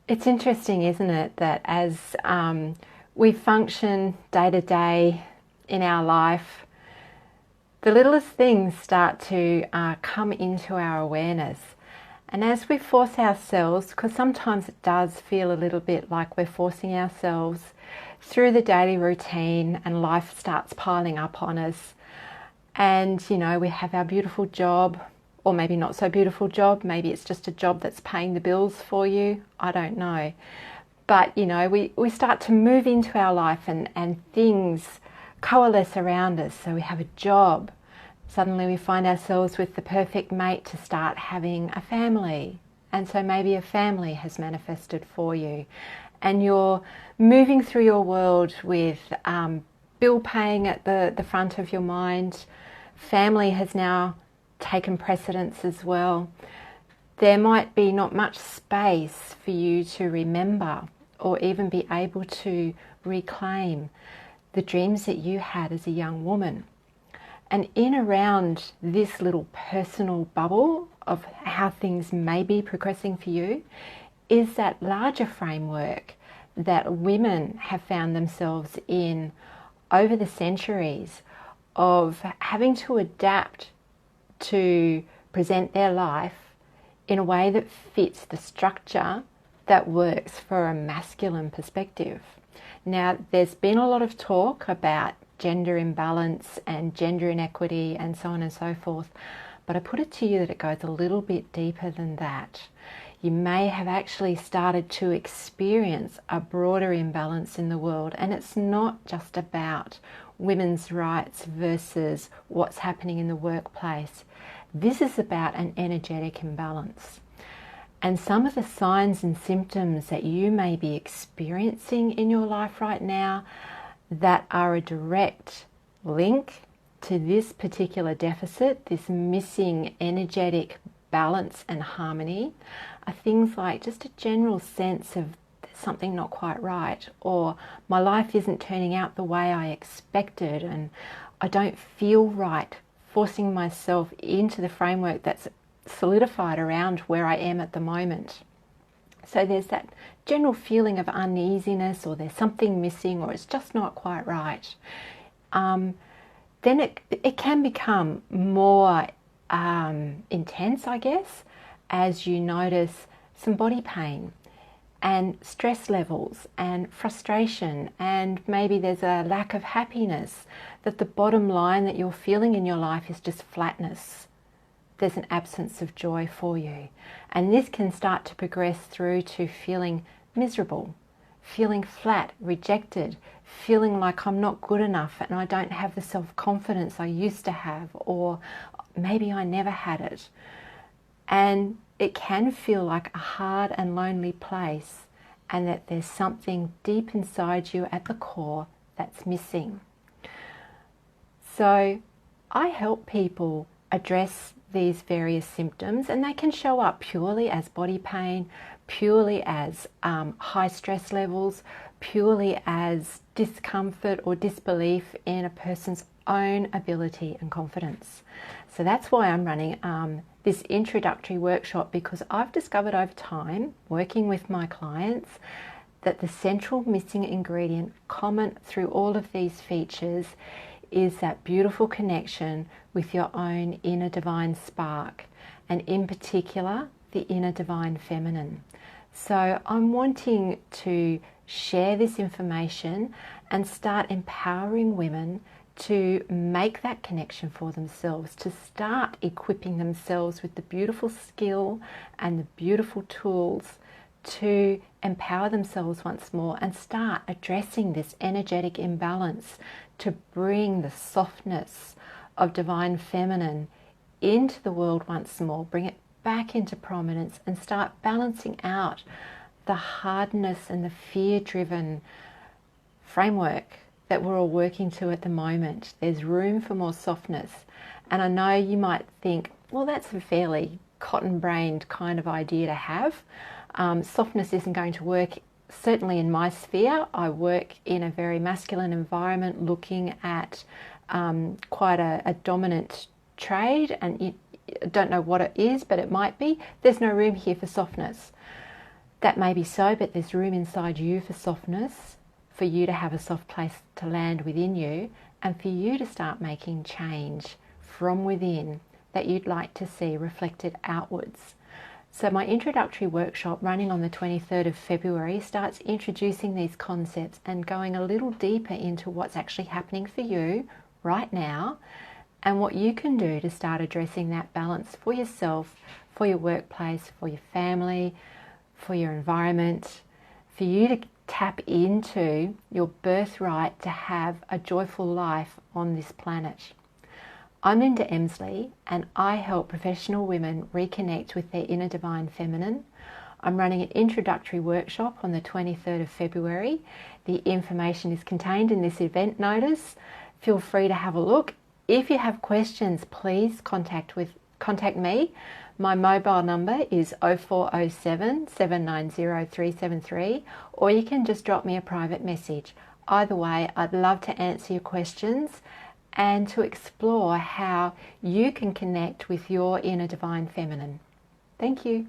It's interesting, isn't it, that as we function day to day in our life, the littlest things start to come into our awareness. And as we force ourselves, because sometimes it does feel a little bit like we're forcing ourselves through the daily routine and life starts piling up on us. And, we have our beautiful job, or maybe not so beautiful job. Maybe it's just a job that's paying the bills for you. I don't know. But, we start to move into our life and things coalesce around us. So we have a job. Suddenly we find ourselves with the perfect mate to start having a family. And so maybe a family has manifested for you. And you're moving through your world with bill paying at the front of your mind. Family has now taken precedence as well. There might be not much space for you to remember or even be able to reclaim the dreams that you had as a young woman. And in around this little personal bubble of how things may be progressing for you is that larger framework that women have found themselves in over the centuries of having to adapt to present their life in a way that fits the structure that works for a masculine perspective. Now, there's been a lot of talk about gender imbalance and gender inequity and so on and so forth, but I put it to you that it goes a little bit deeper than that. You may have actually started to experience a broader imbalance in the world, and it's not just about women's rights versus what's happening in the workplace. This is about an energetic imbalance. And some of the signs and symptoms that you may be experiencing in your life right now that are a direct link to this particular deficit, this missing energetic balance and harmony, are things like just a general sense of there's something not quite right, or my life isn't turning out the way I expected and I don't feel right forcing myself into the framework that's solidified around where I am at the moment. So there's that general feeling of uneasiness, or there's something missing, or it's just not quite right. Then it can become more intense, I guess, as you notice some body pain and stress levels and frustration, and maybe there's a lack of happiness, that the bottom line that you're feeling in your life is just flatness. There's an absence of joy for you. And this can start to progress through to feeling miserable, feeling flat, rejected, feeling like I'm not good enough and I don't have the self-confidence I used to have, or maybe I never had it. And it can feel like a hard and lonely place, and that there's something deep inside you at the core that's missing. So I help people address these various symptoms, and they can show up purely as body pain, purely as high stress levels, purely as discomfort or disbelief in a person's own ability and confidence. So that's why I'm running this introductory workshop, because I've discovered over time, working with my clients, that the central missing ingredient common through all of these features is that beautiful connection with your own inner divine spark, and in particular, the inner divine feminine. So I'm wanting to share this information and start empowering women to make that connection for themselves, to start equipping themselves with the beautiful skill and the beautiful tools to empower themselves once more and start addressing this energetic imbalance, to bring the softness of divine feminine into the world once more, bring it back into prominence, and start balancing out the hardness and the fear-driven framework that we're all working to at the moment. There's room for more softness. And I know you might think, well, that's a fairly cotton-brained kind of idea to have. Softness isn't going to work, certainly in my sphere. I work in a very masculine environment, looking at quite a dominant trade, and you don't know what it is, but it might be. There's no room here for softness. That may be so, but there's room inside you for softness, for you to have a soft place to land within you, and for you to start making change from within that you'd like to see reflected outwards. So my introductory workshop running on the 23rd of February starts introducing these concepts and going a little deeper into what's actually happening for you right now and what you can do to start addressing that balance for yourself, for your workplace, for your family, for your environment, for you to tap into your birthright to have a joyful life on this planet. I'm Linda Emsley and I help professional women reconnect with their inner divine feminine. I'm running an introductory workshop on the 23rd of February. The information is contained in this event notice. Feel free to have a look. If you have questions, please contact me. My mobile number is 0407 790 373, or you can just drop me a private message. Either way, I'd love to answer your questions and to explore how you can connect with your inner divine feminine. Thank you.